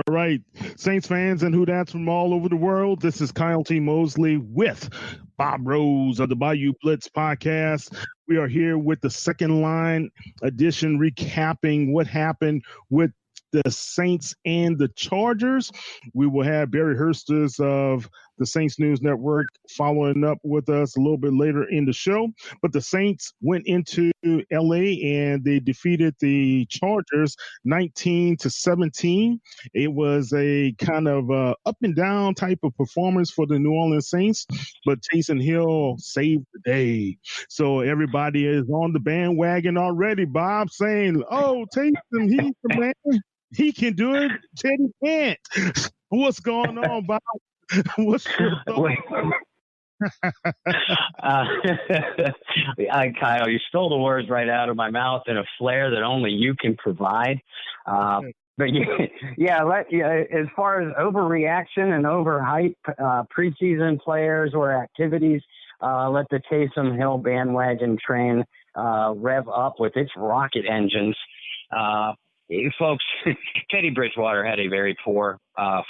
right, Saints fans and who that's from all over the world. This is Kyle T. Mosley with Bob Rose of the Bayou Blitz podcast. We are here with the second line edition, recapping what happened with the Saints and the Chargers. We will have Barry Hirstius of the Saints News Network following up with us a little bit later in the show. But the Saints went into LA and they defeated the Chargers 19-17. It was a kind of up and down type of performance for the New Orleans Saints, but Taysom Hill saved the day. So everybody is on the bandwagon already, Bob, saying, oh, Taysom, he's the man. He can do it. Teddy can't. What's going on, Bob? What's your thought? Kyle, you stole the words right out of my mouth in a flair that only you can provide. But as far as overreaction and overhype, preseason players or activities, let the Taysom Hill bandwagon train rev up with its rocket engines. Folks, Teddy Bridgewater had a very poor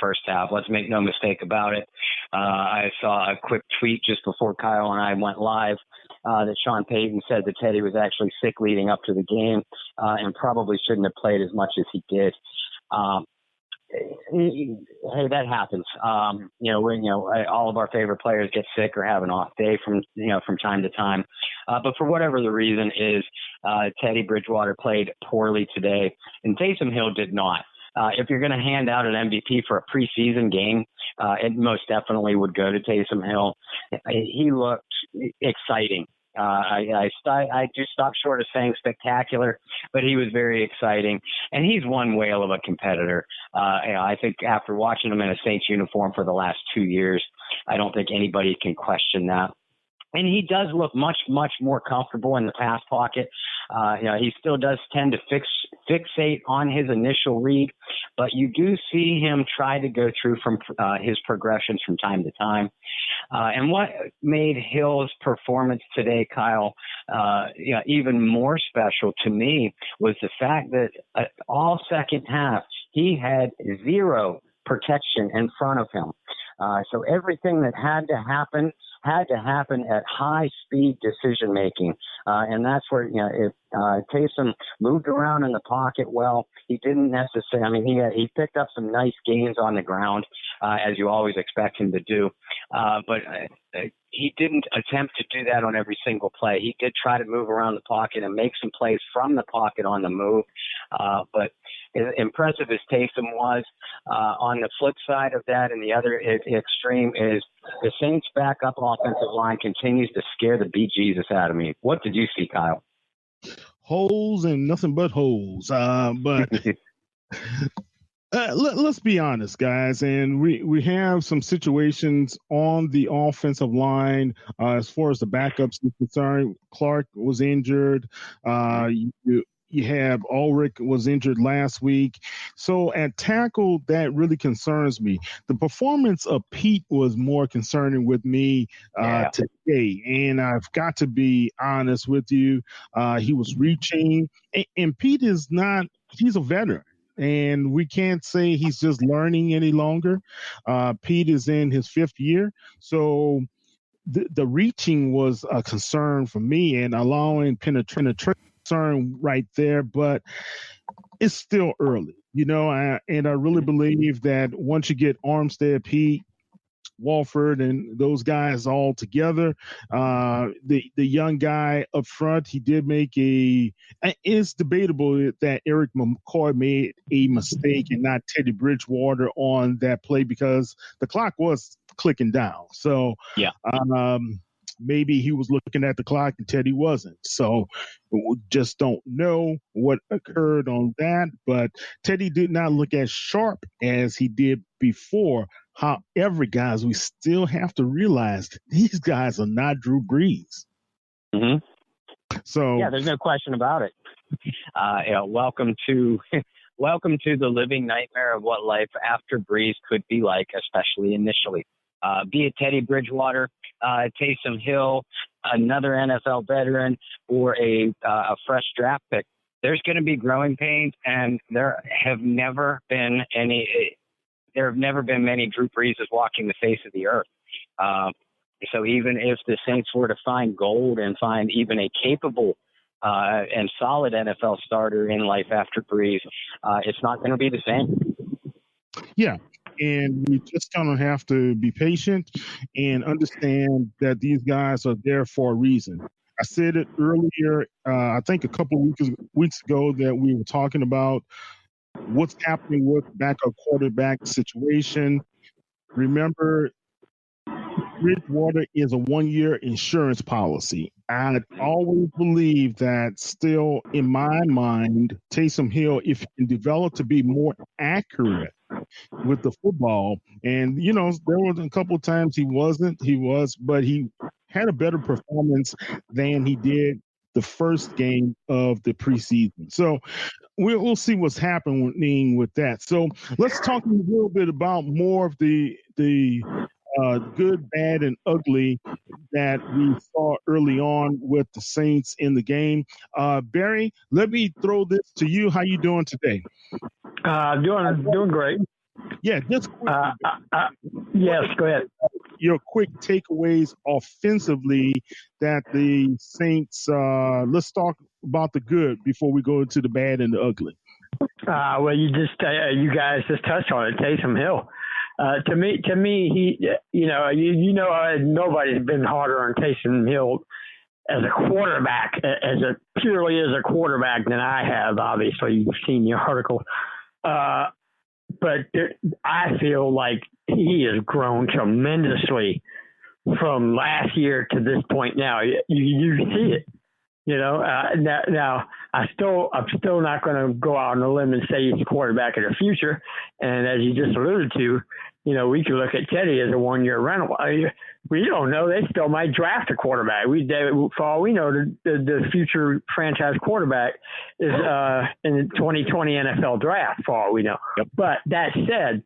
first half. Let's make no mistake about it. I saw a quick tweet just before Kyle and I went live that Sean Payton said that Teddy was actually sick leading up to the game and probably shouldn't have played as much as he did. Hey, that happens. All of our favorite players get sick or have an off day from time to time. But for whatever the reason is, Teddy Bridgewater played poorly today, and Taysom Hill did not. If you're going to hand out an MVP for a preseason game, it most definitely would go to Taysom Hill. He looked exciting. I just stopped short of saying spectacular, but he was very exciting, and he's one whale of a competitor. I think after watching him in a Saints uniform for the last 2 years, I don't think anybody can question that. And he does look much, much more comfortable in the pass pocket. He still does tend to fixate on his initial read, but you do see him try to go through from his progressions from time to time. And what made Hill's performance today, Kyle, even more special to me was the fact that all second half he had zero protection in front of him. So everything that had to happen at high speed decision making. And that's where, if Taysom moved around in the pocket well, he didn't necessarily, he picked up some nice gains on the ground, as you always expect him to do. But he didn't attempt to do that on every single play. He did try to move around the pocket and make some plays from the pocket on the move. But as impressive as Taysom was, on the flip side of that and the other extreme is the Saints' backup offensive line continues to scare the bejesus out of me. What did you see, Kyle? Holes and nothing but holes. But let's be honest, guys. And we have some situations on the offensive line as far as the backups are concerned. Clark was injured. You have Ulrich was injured last week. So at tackle, that really concerns me. The performance of Pete was more concerning with me today. And I've got to be honest with you. He was reaching. And Pete is not – he's a veteran. And we can't say he's just learning any longer. Pete is in his fifth year. So the reaching was a concern for me and allowing penetration right there, but it's still early, and I really believe that once you get Armstead, Pete, Walford, and those guys all together, the young guy up front, he did make it's debatable that Eric McCoy made a mistake and not Teddy Bridgewater on that play because the clock was clicking down. So, maybe he was looking at the clock and Teddy wasn't. So we just don't know what occurred on that. But Teddy did not look as sharp as he did before. However, guys, we still have to realize these guys are not Drew Brees. Mm-hmm. So yeah, there's no question about it. Welcome to the living nightmare of what life after Brees could be like, especially initially. Be it Teddy Bridgewater, Taysom Hill, another NFL veteran, or a fresh draft pick. There's going to be growing pains, and there have never been any there have never been many Drew Breeses walking the face of the earth. So even if the Saints were to find gold and find even a capable and solid NFL starter in life after Breeze, it's not going to be the same. Yeah. And we just kind of have to be patient and understand that these guys are there for a reason. I said it earlier, I think a couple of weeks ago, that we were talking about what's happening with backup quarterback situation. Remember, Bridgewater is a one-year insurance policy. I always believe that still, in my mind, Taysom Hill, if he can develop to be more accurate with the football, and, you know, there was a couple of times he was, but he had a better performance than he did the first game of the preseason. So we'll see what's happening with that. So let's talk a little bit about more of the good, bad, and ugly that we saw early on with the Saints in the game. Barry, let me throw this to you. How you doing today? Doing great. Yeah, just quickly. Yes, go ahead. Your quick takeaways offensively that the Saints. Let's talk about the good before we go into the bad and the ugly. Well, you guys just touched on it. Taysom Hill. To me, he, nobody's been harder on Taysom Hill as a quarterback, purely as a quarterback than I have. Obviously, you've seen the article. But I feel like he has grown tremendously from last year to this point now. You see it. Now I'm still not going to go out on a limb and say he's the quarterback of the future. And as you just alluded to, we could look at Teddy as a one-year rental. We don't know. They still might draft a quarterback. For all we know, the future franchise quarterback is in the 2020 NFL draft, for all we know. Yep. But that said,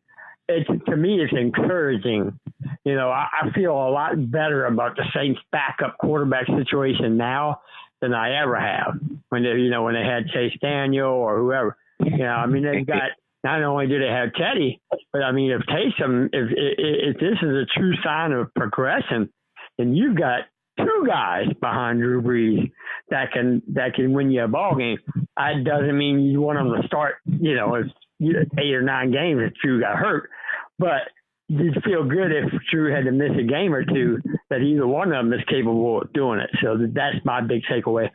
to me, it's encouraging. I feel a lot better about the Saints' backup quarterback situation now than I ever have when they had Chase Daniel or whoever. They've got, not only do they have Teddy, but if Taysom, if this is a true sign of progression, then you've got two guys behind Drew Brees that can win you a ball game. That doesn't mean you want them to start, 8 or 9 games if Drew got hurt, but you'd feel good if Drew had to miss a game or two, that either one of them is capable of doing it. So that's my big takeaway.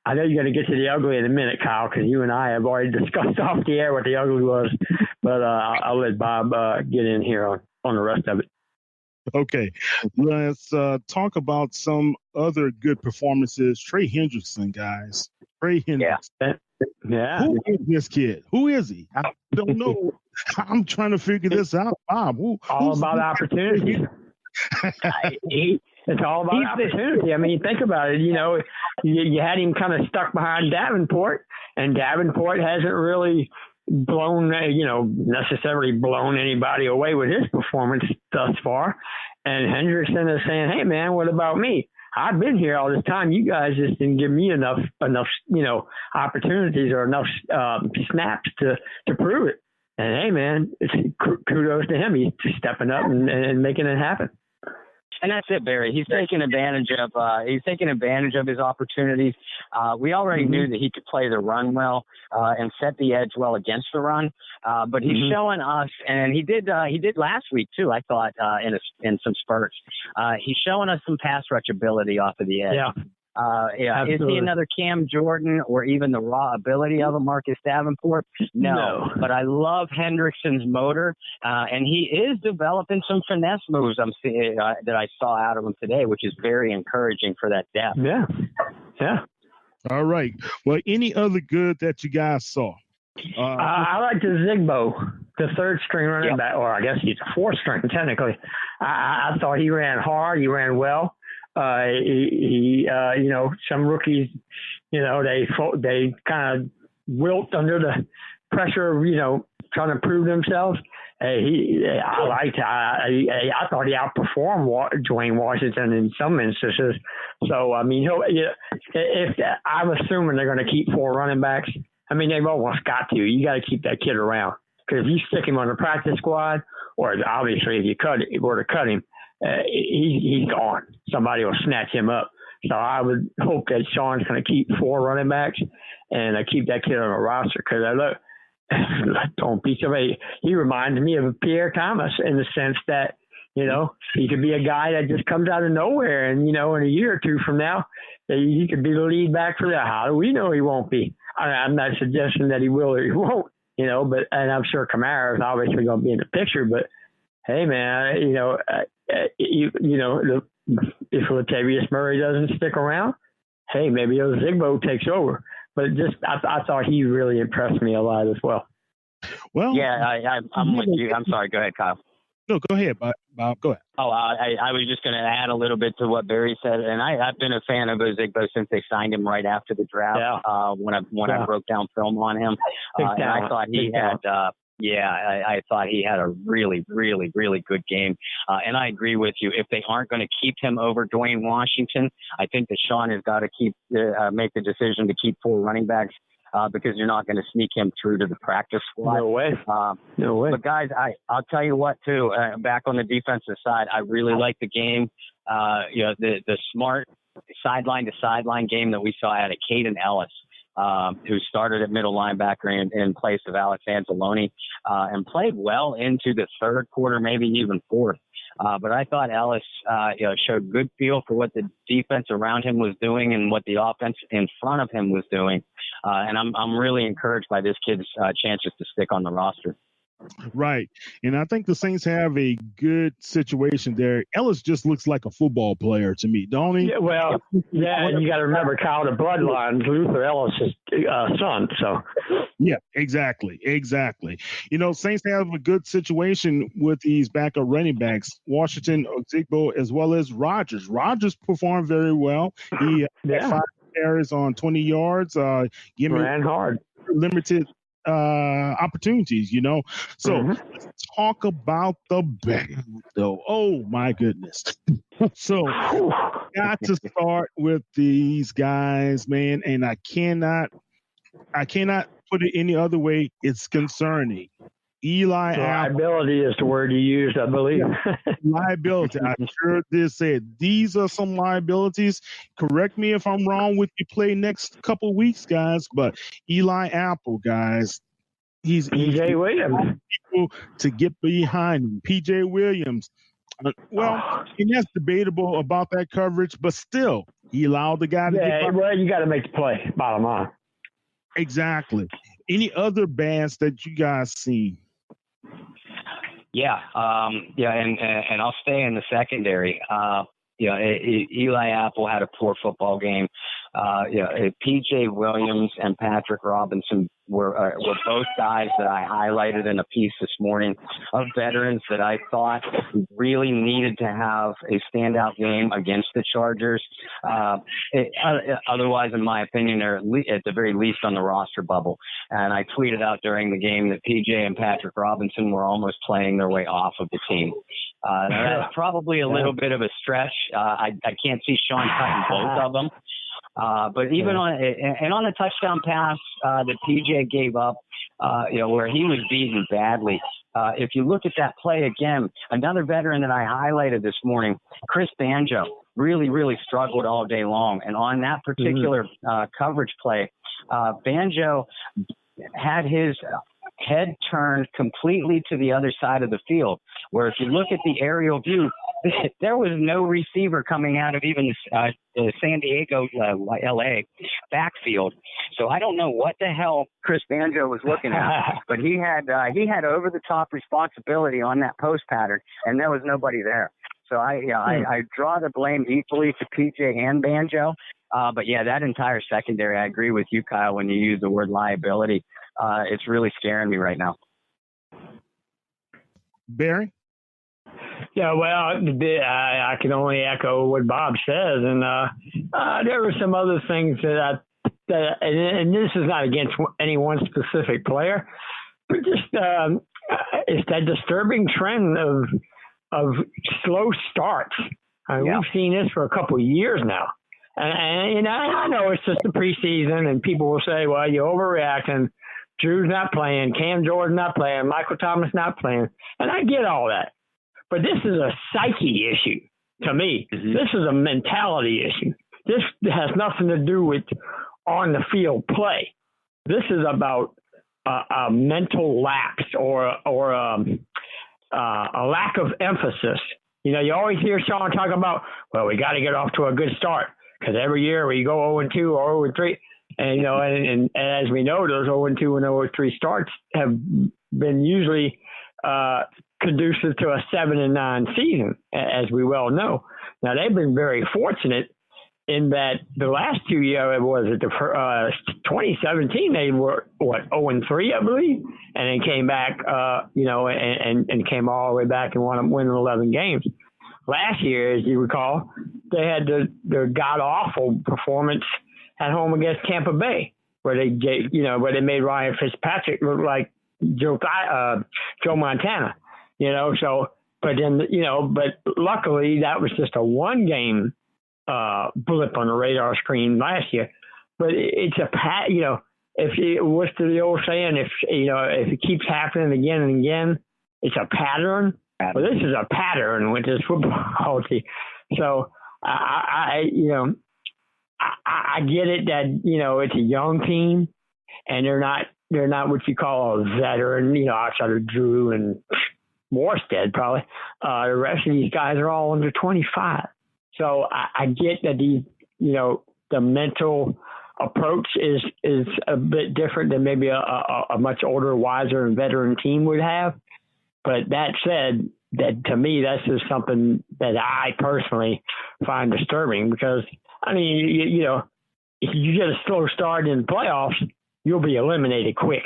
I know you're going to get to the ugly in a minute, Kyle, because you and I have already discussed off the air what the ugly was. But I'll let Bob get in here on the rest of it. Okay, let's talk about some other good performances. Trey Hendrickson, guys. Trey Hendrickson. Yeah. Who is this kid? Who is he? I don't know. I'm trying to figure this out, Bob. All about opportunity. It's all about opportunity. Think about it. You had him kind of stuck behind Davenport, and Davenport hasn't really necessarily blown anybody away with his performance thus far. And Hendrickson is saying, hey, man, what about me? I've been here all this time. You guys just didn't give me enough opportunities or enough snaps to prove it. And hey, man, kudos to him. He's stepping up and making it happen. And that's it, Barry. He's taking advantage of his opportunities. We already knew that he could play the run well and set the edge well against the run. But he's showing us, and he did last week too, I thought, in some spurts. He's showing us some pass rush ability off of the edge. Yeah. Is he another Cam Jordan or even the raw ability of a Marcus Davenport? No. But I love Hendrickson's motor, and he is developing some finesse moves I'm seeing that I saw out of him today, which is very encouraging for that depth. Yeah. All right. Well, any other good that you guys saw? I like the Zigbo, the third string running back, or I guess he's a fourth string technically. I thought he ran hard. He ran well. Some rookies, they kind of wilt under the pressure of, trying to prove themselves. I thought he outperformed Dwayne Washington in some instances. So, I'm assuming they're going to keep 4 running backs. I mean, they've almost got to. You got to keep that kid around. Because if you stick him on the practice squad, or obviously if you were to cut him, he's gone. Somebody will snatch him up. So I would hope that Sean's going to keep 4 running backs and keep that kid on the roster. Because don't be somebody. He reminds me of Pierre Thomas in the sense that, he could be a guy that just comes out of nowhere, and in a year or two from now, he could be the lead back for that. How do we know he won't be? I'm not suggesting that he will or he won't. And I'm sure Kamara is obviously going to be in the picture. But hey, man, if Latavius Murray doesn't stick around, hey, maybe Ozigbo takes over. But I thought he really impressed me a lot as well. Well, yeah, I'm with you. I'm sorry. Go ahead, Kyle. No, go ahead, Bob. Go ahead. Oh, I was just going to add a little bit to what Barry said, and I've been a fan of Ozigbo since they signed him right after the draft. Yeah. When I broke down film on him, and I thought he had. I thought he had a really, really, really good game. And I agree with you. If they aren't going to keep him over Dwayne Washington, I think that Sean has got to make the decision to keep 4 running backs. Because you're not going to sneak him through to the practice squad. No way. But guys, I'll tell you what too. Back on the defensive side, I really like the game. The smart sideline to sideline game that we saw out of Caden Ellis, who started at middle linebacker in place of Alex Anzalone, and played well into the third quarter, maybe even fourth. But I thought Ellis, showed good feel for what the defense around him was doing and what the offense in front of him was doing. And I'm really encouraged by this kid's chances to stick on the roster. Right. And I think the Saints have a good situation there. Ellis just looks like a football player to me, don't he? Yeah, well, yeah, and you got to remember, Kyle, the bloodline, Luther Ellis' son. So, yeah, exactly. Saints have a good situation with these backup running backs, Washington, Ozigbo, as well as Rodgers. Rodgers performed very well. He had 5 carries on 20 yards. Ran hard. Limited opportunities, So let's talk about the back, though. Oh my goodness. So got to start with these guys, man, and I cannot put it any other way. It's concerning. Eli liability is the word you used, I believe. Liability. I sure did say it. These are some liabilities. Correct me if I'm wrong with you play next couple weeks, guys, but Eli Apple, guys, he's PJ Williams. People to get behind him. PJ Williams. And that's debatable about that coverage, but still, he allowed the guy to get by. Well, you got to make the play, bottom line. Exactly. Any other bands that you guys see? Yeah, and I'll stay in the secondary. Eli Apple had a poor football game. PJ Williams and Patrick Robinson were both guys that I highlighted in a piece this morning of veterans that I thought really needed to have a standout game against the Chargers. Otherwise, in my opinion, they're at the very least on the roster bubble. And I tweeted out during the game that PJ and Patrick Robinson were almost playing their way off of the team. That's probably a little bit of a stretch. I can't see Sean cutting both of them. But even on a touchdown pass that PJ gave up, where he was beaten badly. If you look at that play again, another veteran that I highlighted this morning, Chris Banjo, really, really struggled all day long. And on that particular coverage play, Banjo had his head turned completely to the other side of the field, where if you look at the aerial view, there was no receiver coming out of even the San Diego, LA backfield. So I don't know what the hell Chris Banjo was looking at, but he had over the top responsibility on that post pattern, and there was nobody there. So I draw the blame equally to PJ and Banjo. But that entire secondary, I agree with you, Kyle, when you use the word liability. It's really scaring me right now. Barry? Yeah, well, I can only echo what Bob says, and there were some other things that and this is not against any one specific player, but just it's that disturbing trend of slow starts. We've seen this for a couple of years now, And I know it's just the preseason, and people will say, well, you're overreacting. Drew's not playing. Cam Jordan not playing. Michael Thomas not playing. And I get all that. But this is a psyche issue to me. Mm-hmm. This is a mentality issue. This has nothing to do with on the field play. This is about a mental lapse or a lack of emphasis. You know, you always hear Sean talk about, well, we got to get off to a good start because every year we go 0-2 or 0-3. And, you know, and as we know, those 0-2 and 0-3 starts have been usually conducive to a 7-9 season, as we well know. Now, they've been very fortunate in that the last 2 years, was it the 2017, they were, 0-3, I believe, and then came back, you know, and came all the way back and won 11 games. Last year, as you recall, they had the god-awful performance at home against Tampa Bay, where they made Ryan Fitzpatrick look like Joe Montana, you know. So, but then, you know, but luckily that was just a one-game blip on the radar screen last year. But it's you know, what's the old saying? If it keeps happening again and again, it's a pattern. Well, this is a pattern with this football team. So I get it that, you know, it's a young team and they're not what you call a veteran, you know, outside of Drew and Morstead probably. The rest of these guys are all under 25. So I get that you know, the mental approach is a bit different than maybe a much older, wiser, and veteran team would have. But that said, that to me, that's just something that I personally find disturbing because, I mean, you know, if you get a slow start in the playoffs, you'll be eliminated quick.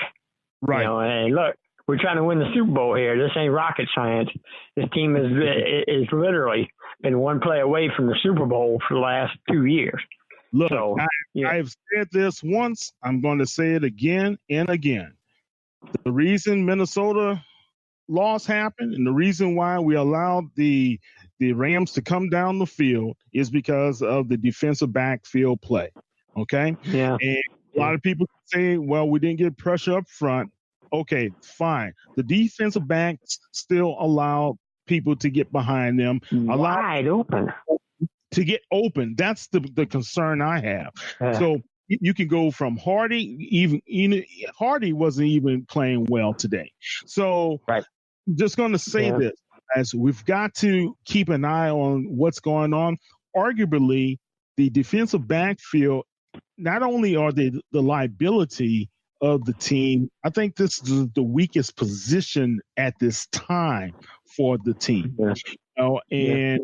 Right. You know, and look, we're trying to win the Super Bowl here. This ain't rocket science. This team is literally been one play away from the Super Bowl for the last 2 years. Look, so, I've said this once. I'm going to say it again and again. The reason Minnesota loss happened and the reason why we allowed the Rams to come down the field is because of the defensive backfield play. Okay? Yeah. And a lot of people say, well, we didn't get pressure up front. Okay, fine. The defensive backs still allowed people to get behind them. Wide open. To get open. That's the concern I have. So you can go from Hardy, Hardy wasn't even playing well today. So right. I'm just going to say this, as we've got to keep an eye on what's going on. Arguably, the defensive backfield, not only are they the liability of the team, I think this is the weakest position at this time for the team. Yeah. You know, and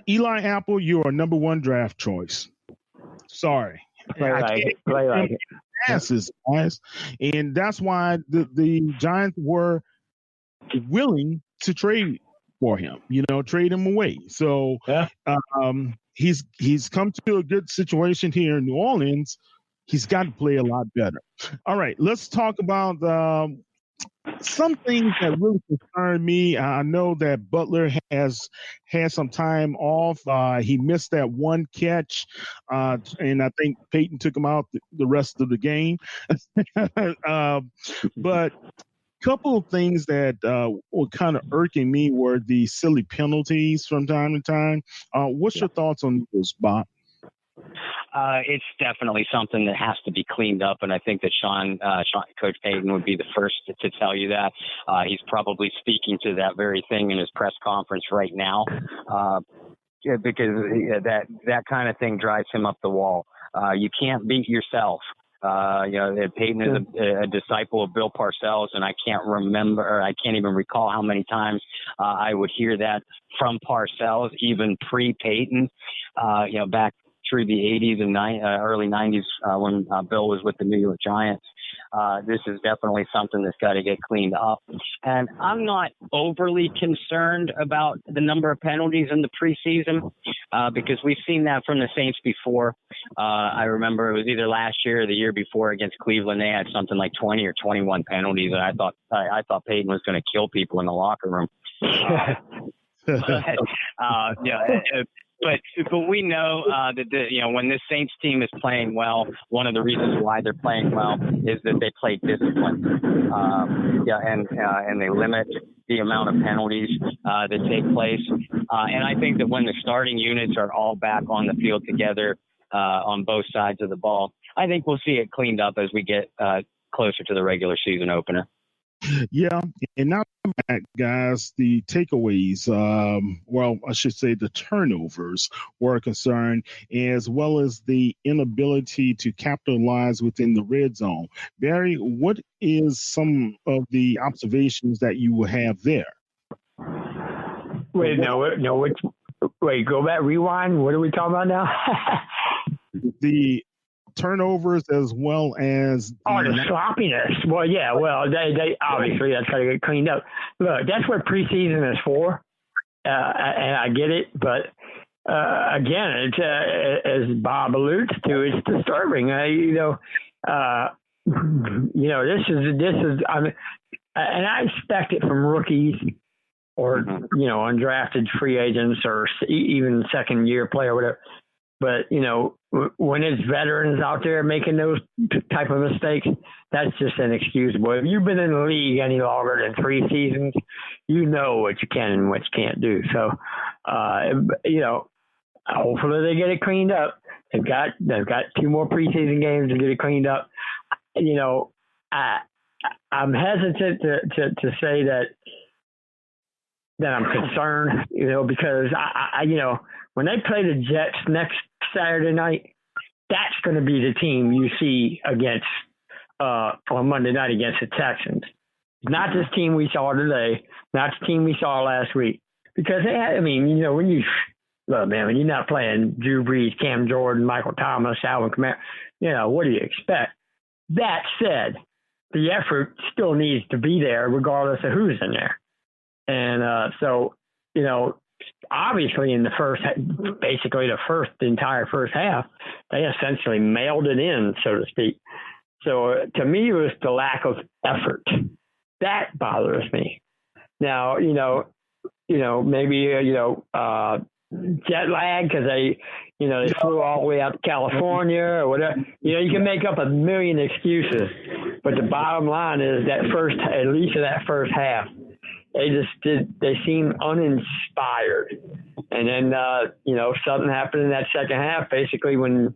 Eli Apple, you're a number one draft choice. Sorry. Play like it. Passes, guys. And that's why the Giants were willing to trade for him, you know, trade him away. So he's come to a good situation here in New Orleans. He's got to play a lot better. All right, let's talk about some things that really concern me. I know that Butler has had some time off. He missed that one catch, and I think Peyton took him out the rest of the game. But a couple of things that were kind of irking me were the silly penalties from time to time. What's your thoughts on those, Bob? It's definitely something that has to be cleaned up, and I think that Coach Payton would be the first to tell you that. He's probably speaking to that very thing in his press conference right now, because that kind of thing drives him up the wall. You can't beat yourself. You know, Payton is a disciple of Bill Parcells, and I can't even recall how many times I would hear that from Parcells, even pre-Payton, you know, back through the 80s and early 90s when Bill was with the New York Giants. This is definitely something that's got to get cleaned up. And I'm not overly concerned about the number of penalties in the preseason because we've seen that from the Saints before. I remember it was either last year or the year before against Cleveland. They had something like 20 or 21 penalties, and I thought Peyton was going to kill people in the locker room. but we know that when this Saints team is playing well, one of the reasons why they're playing well is that they play discipline, and they limit the amount of penalties that take place. And I think that when the starting units are all back on the field together on both sides of the ball, I think we'll see it cleaned up as we get closer to the regular season opener. Yeah, and now, guys, the takeaways, I should say the turnovers were a concern, as well as the inability to capitalize within the red zone. Barry, what is some of the observations that you will have there? Wait, go back, rewind. What are we talking about now? The turnovers as well as the sloppiness. Well, yeah. Well, they obviously that's got to get cleaned up. Look, that's what preseason is for, and I get it. But again, it's as Bob alludes to, it's disturbing. This is. And I expect it from rookies or undrafted free agents or even second year player, whatever. But, when it's veterans out there making those type of mistakes, that's just inexcusable. If you've been in the league any longer than 3 seasons, you know what you can and what you can't do. So, hopefully they get it cleaned up. They've got 2 more preseason games to get it cleaned up. I'm hesitant to say that I'm concerned, because I when they play the Jets next Saturday night, that's going to be the team you see against on Monday night against the Texans. Not this team we saw today, not the team we saw last week. Because when you're not playing Drew Brees, Cam Jordan, Michael Thomas, Alvin Kamara, what do you expect? That said, the effort still needs to be there regardless of who's in there. And obviously in the entire first half, they essentially mailed it in, so to speak. So to me, it was the lack of effort. That bothers me. Now, maybe, jet lag because they flew all the way out to California or whatever. You can make up a million excuses, but the bottom line is that at least that first half, they seemed uninspired. And then, something happened in that second half, basically when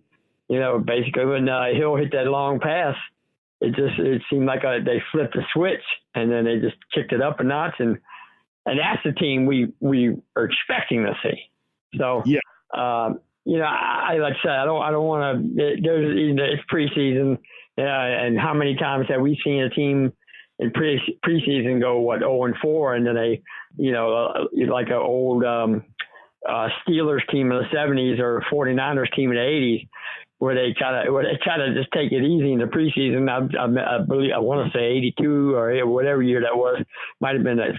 Hill hit that long pass, it seemed like they flipped a switch and then they just kicked it up a notch. And that's the team we are expecting to see. So, yeah. I like I said, I don't want to, it's preseason, and how many times have we seen a team in preseason go 0-4, and then they, like an old Steelers team in the 70s or 49ers team in the 80s, where they try to just take it easy in the preseason. I believe I want to say 82 or whatever year that was, might have been the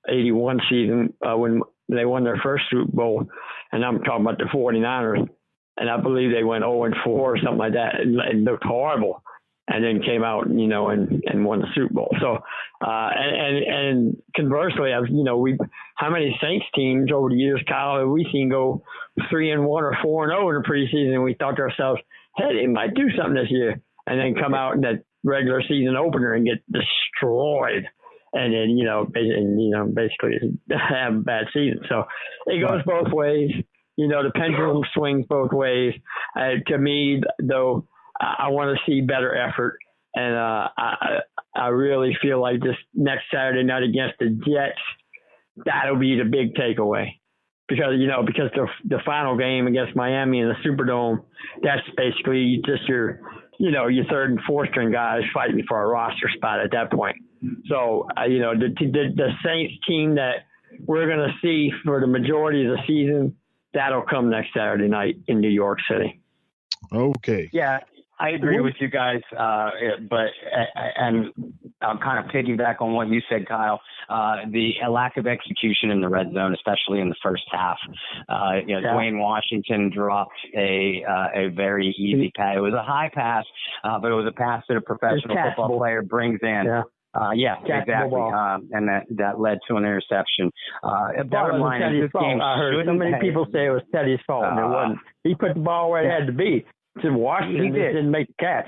81 season when they won their first Super Bowl, and I'm talking about the 49ers, and I believe they went 0-4 or something like that, and looked horrible. And then came out, and won the Super Bowl. So, and conversely, how many Saints teams over the years, Kyle, have we seen go 3-1 or 4-0 in the preseason? We thought to ourselves, hey, they might do something this year, and then come out in that regular season opener and get destroyed, and then basically have a bad season. So it goes both ways. The pendulum swings both ways. To me, though, I want to see better effort, and I really feel like this next Saturday night against the Jets, that'll be the big takeaway, because the final game against Miami in the Superdome, that's basically just your third and fourth string guys fighting for a roster spot at that point. So the Saints team that we're going to see for the majority of the season, that'll come next Saturday night in New York City. Okay. Yeah. I agree with you guys, but I'll kind of piggyback on what you said, Kyle. The lack of execution in the red zone, especially in the first half. Dwayne Washington dropped a very easy pass. It was a high pass, but it was a pass that a professional football player brings in. Yeah. Yeah, exactly. And that led to an interception. Bottom line is this game I heard so many people say it was Teddy's fault, and it wasn't. He put the ball where it had to be. To Washington, just didn't make the catch.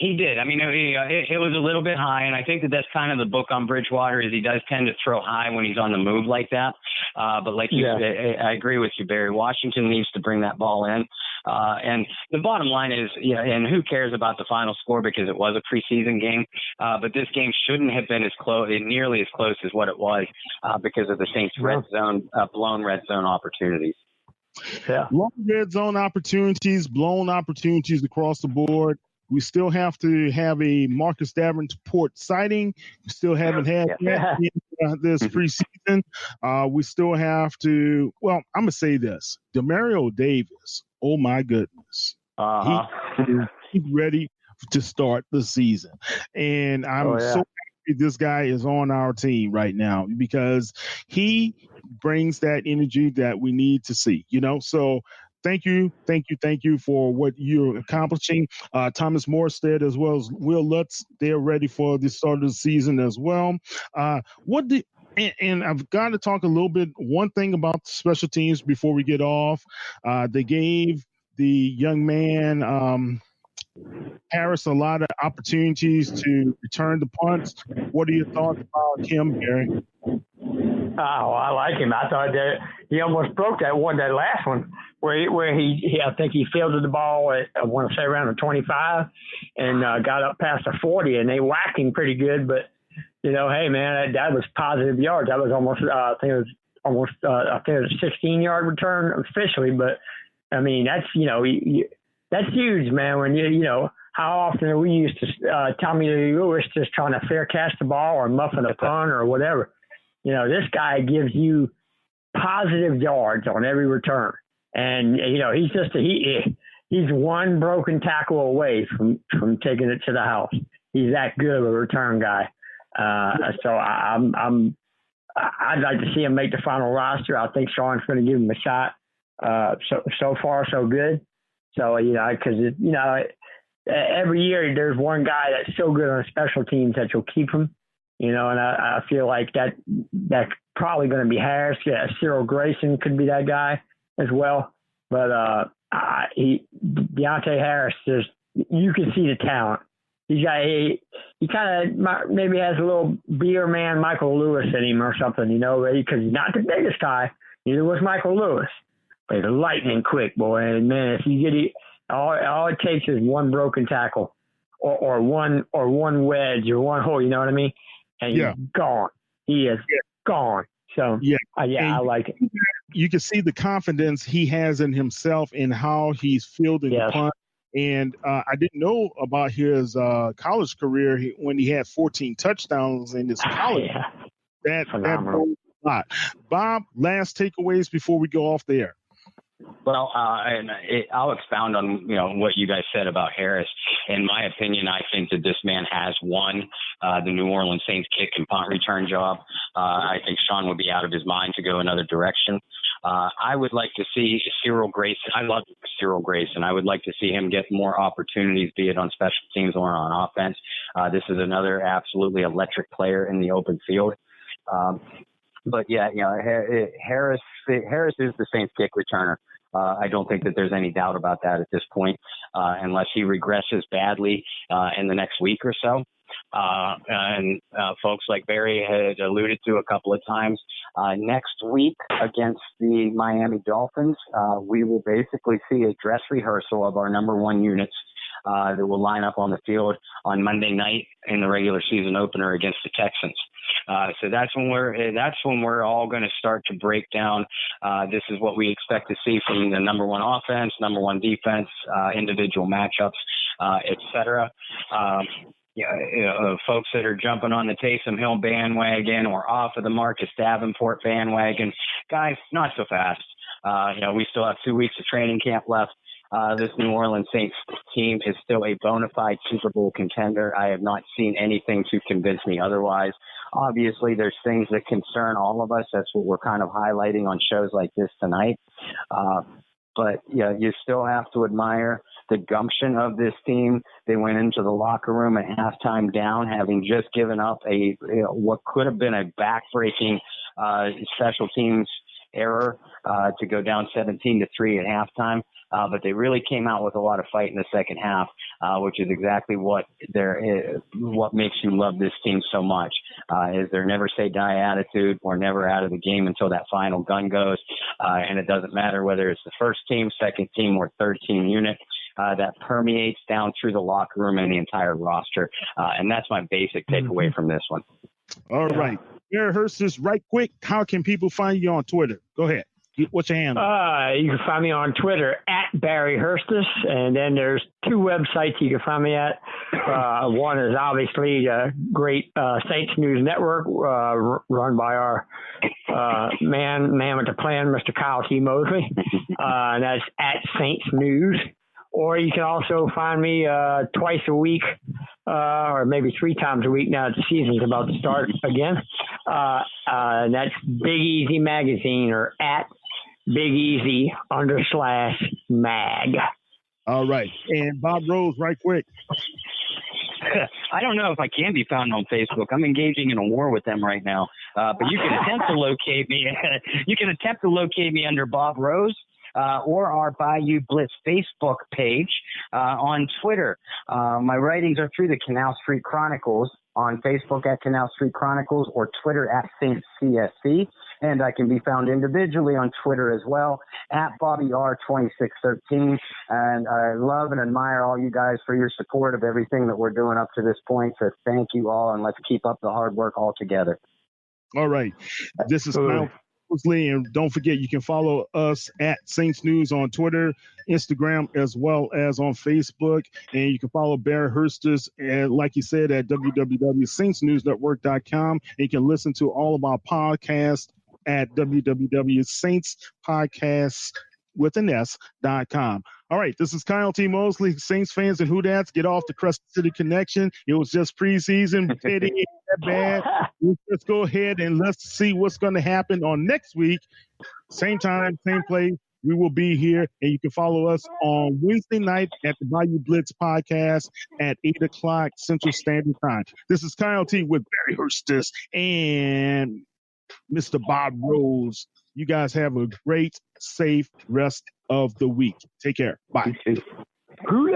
He did. I mean, it was a little bit high, and I think that's kind of the book on Bridgewater is he does tend to throw high when he's on the move like that. But like you said, I agree with you, Barry. Washington needs to bring that ball in. And the bottom line is, and who cares about the final score because it was a preseason game. But this game shouldn't have been nearly as close as what it was because of the Saints' blown red zone opportunities. Yeah. Long red zone opportunities, blown opportunities across the board. We still have to have a Marcus Davenport sighting. We still haven't had that in this preseason. We still have to, well, I'm going to say this. Demario Davis, oh my goodness. He's ready to start the season. And I'm so happy this guy is on our team right now because he brings that energy that we need to see, so thank you for what you're accomplishing. Thomas Morstead as well as Will Lutz, they're ready for the start of the season as well. And I've got to talk a little bit, one thing about special teams before we get off. They gave the young man Harris a lot of opportunities to return the punts. What are your thoughts about him, Barry? Oh, I like him. I thought that he almost broke that last one where he I think he fielded the ball at, I want to say around the 25 and got up past the 40 and they whacked him pretty good. But, hey, man, that was positive yards. That was almost, I think it was a 16-yard return officially. But, I mean, that's, that's huge, man, when how often are we used to Tommy Lewis just trying to fair catch the ball or muffin a punt or whatever. This guy gives you positive yards on every return. And, he's just he's one broken tackle away from taking it to the house. He's that good of a return guy. So I'd like to see him make the final roster. I think Sean's going to give him a shot. So far, so good. So, because, every year there's one guy that's so good on special teams that you'll keep him. And I feel like that's probably going to be Harris. Yeah, Cyril Grayson could be that guy as well. But Deontay Harris, you can see the talent. He kind of maybe has a little beer man Michael Lewis in him or something, because he's not the biggest guy. Neither was Michael Lewis. But he's lightning quick, boy. And, man, if you get it, all it takes is one broken tackle or one wedge or one hole, you know what I mean? And he's gone. He is gone. So, I like it. You can see the confidence he has in himself and how he's fielding the punt. And I didn't know about his college career when he had 14 touchdowns in his college. That broke a lot. Bob, last takeaways before we go off the air. Well, I'll expound on what you guys said about Harris. In my opinion, I think that this man has won the New Orleans Saints kick and punt return job. I think Sean would be out of his mind to go another direction. I would like to see Cyril Grayson. I love Cyril Grayson. I would like to see him get more opportunities, be it on special teams or on offense. This is another absolutely electric player in the open field. But Harris is the Saints kick returner. I don't think that there's any doubt about that at this point, unless he regresses badly in the next week or so. And folks like Barry had alluded to a couple of times, next week against the Miami Dolphins, we will basically see a dress rehearsal of our number one units that will line up on the field on Monday night in the regular season opener against the Texans. So that's when we're all going to start to break down. This is what we expect to see from the number one offense, number one defense, individual matchups, etc. Folks that are jumping on the Taysom Hill bandwagon or off of the Marcus Davenport bandwagon, guys, not so fast. We still have 2 weeks of training camp left. This New Orleans Saints team is still a bona fide Super Bowl contender. I have not seen anything to convince me otherwise. Obviously, there's things that concern all of us. That's what we're kind of highlighting on shows like this tonight. But you still have to admire the gumption of this team. They went into the locker room at halftime down, having just given up what could have been a backbreaking special teams error to go down 17-3 at halftime. But they really came out with a lot of fight in the second half, which is exactly what makes you love this team so much, is their never say die attitude. We're never out of the game until that final gun goes. And it doesn't matter whether it's the first team, second team, or third team unit. That permeates down through the locker room and the entire roster. And that's my basic takeaway from this one. All right. Barry Hirstius, right quick, how can people find you on Twitter? Go ahead. What's your handle? You can find me on Twitter at Barry Hirstius, and then there's 2 websites you can find me at. One is obviously a great Saints News Network run by our man with the plan, Mr. Kyle T. Mosley, and that's at Saints News. Or you can also find me twice a week, or maybe 3 times a week now that the season's about to start again. And that's Big Easy Magazine, or at Big Easy _mag. All right. And Bob Rose, right quick. I don't know if I can be found on Facebook. I'm engaging in a war with them right now. But you can attempt to locate me. You can attempt to locate me under Bob Rose. Or our Bayou Blitz Facebook page. On Twitter, my writings are through the Canal Street Chronicles, on Facebook at Canal Street Chronicles, or Twitter at Saints CSC. And I can be found individually on Twitter as well, at BobbyR2613. And I love and admire all you guys for your support of everything that we're doing up to this point. So thank you all, and let's keep up the hard work all together. All right. This is Kyle Mosley, and don't forget, you can follow us at Saints News on Twitter, Instagram, as well as on Facebook. And you can follow Barry Hirstius, and like he said, at www.saintsnewsnetwork.com. And you can listen to all of our podcasts at www.saintspodcasts.com. All right, this is Kyle T. Mosley. Saints fans and Whodats, get off the Crescent City Connection. It was just preseason. It ain't that bad. Let's go ahead and let's see what's going to happen on next week. Same time, same place. We will be here, and you can follow us on Wednesday night at the Bayou Blitz podcast at 8 o'clock Central Standard Time. This is Kyle T. with Barry Hirstius and Mr. Bob Rose. You guys have a great, safe rest of the week. Take care. Bye. Who